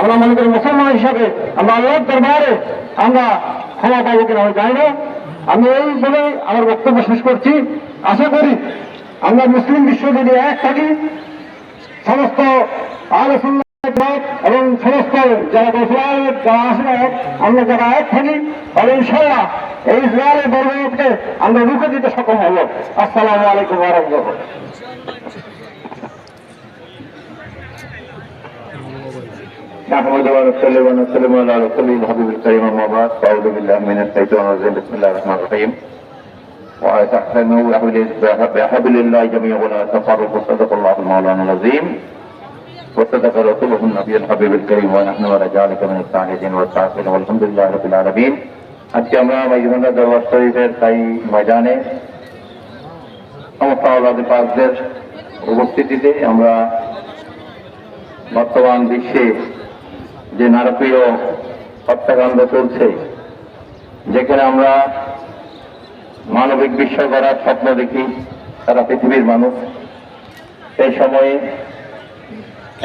আমরা মনে করি মুসলমান হিসাবে আমরা আল্লাহর দরবারে আমরা ক্ষমা পাবো কিনা আমি জানি না। আমি এই বলে আমার বক্তব্য শেষ করছি। আশা করি আমরা মুসলিম বিশ্ব যদি এক থাকি, সমস্ত আহলে সুন্নাত এবং সমস্ত যারা মুসলমান যারা আসে আমরা যারা এক থাকি, তাহলে ইনশাআল্লাহ এই ইসরায়েলের বর্বরতাকে আমরা রুখে দিতে সক্ষম হব। আসসালামু আলাইকুম ওয়া রাহমাতুল্লাহ। نحمد ونصلي ونسلم على رسوله الحبيب الكريم أما بعد فأعوذ بالله من الشيطان الرجيم بسم الله الرحمن الرحيم واعتصموا بحبل الله جميعا ولا تفرقوا صدق الله المولانا العظيم وصدق رسوله النبي الحبيب الكريم ونحن على ذلك من الشاهدين والشاكرين والحمد لله رب العالمين। আজকে আমরা মাইজবান্ডা দরবার শরীফের তাই ময়দানে সমস্ত আওলাদ পাকদের উপস্থিতিতে আমরা বর্তমান বিশ্বে যে নারকীয় হত্যাকাণ্ড চলছে, যেখানে আমরা মানবিক বিশ্ব গড়ার স্বপ্ন দেখি সারা পৃথিবীর মানুষ, সেই সময়ে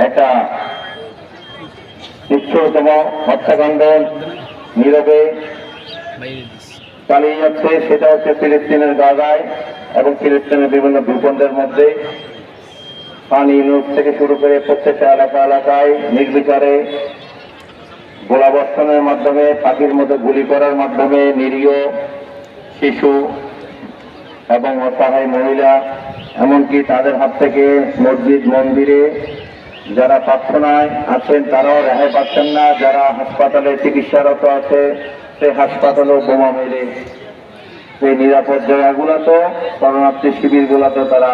একটা নিষ্ঠুরতম হত্যাকাণ্ড নীরবে চালিয়ে যাচ্ছে। সেটা হচ্ছে ফিলিস্তিনের গাজায় এবং ফিলিস্তিনের বিভিন্ন ভূখণ্ডের মধ্যে পানি নূর থেকে শুরু করে প্রত্যেকটা এলাকায় নির্বিচারে গোলাবর্ষণের মাধ্যমে, পাখির মতো গুলি করার মাধ্যমে নিরীহ শিশু এবং অসহায় মহিলা, এমনকি তাদের হাত থেকে মসজিদ মন্দিরে যারা প্রার্থনায় আছেন তারাও রেহাই পাচ্ছেন না। যারা হাসপাতালে চিকিৎসারত আছে সেই হাসপাতালেও বোমা মেরে সেই নিরাপদ জায়গাগুলো তো শরণার্থী শিবিরগুলো তো তারা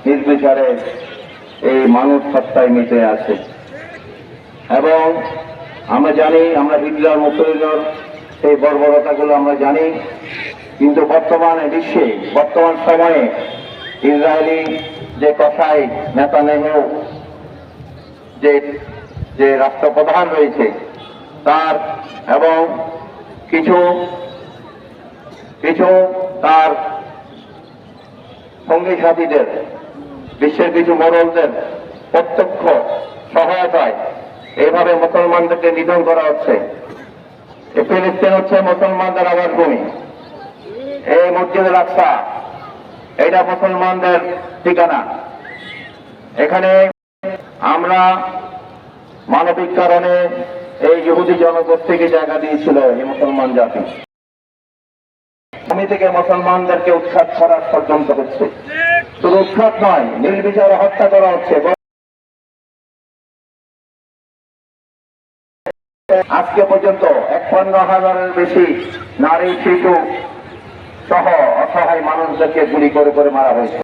নির্বিচারে এই মানুষ হত্যায় মেতে আছে। এবং আমরা জানি, আমরা হিটলার মুসলিমের সেই বর্বরতাগুলো আমরা জানি, কিন্তু বর্তমান বিশ্বে বর্তমান সময়ে ইসরায়েলি যে কসাই নেতানিয়াহু যে রাষ্ট্রপ্রধান রয়েছে তার এবং কিছু তার সঙ্গী সাথীদের, বিশ্বের কিছু মোড়লদের প্রত্যক্ষ সহায়তায় এইভাবে মুসলমানদেরকে নিধন করা হচ্ছে। ফিলিস্তিন হচ্ছে মুসলমানদের আবাসভূমি। এই মসজিদুল আকসা এটা মুসলমানদের ঠিকানা। এখানে আমরা মানবিক কারণে এই ইহুদি জনগোষ্ঠীকে জায়গা দিয়েছিল এই মুসলমান জাতি। ভূমি থেকে মুসলমানদেরকে উৎখাত করার ষড়যন্ত্র হচ্ছে। শুধু উৎখাত নয়, নির্বিচারে হত্যা করা হচ্ছে। আজকে পর্যন্ত ৫১,০০০-এর বেশি নারী শিশু সহ অসহায় মানুষদেরকে গুলি করে মারা হয়েছে।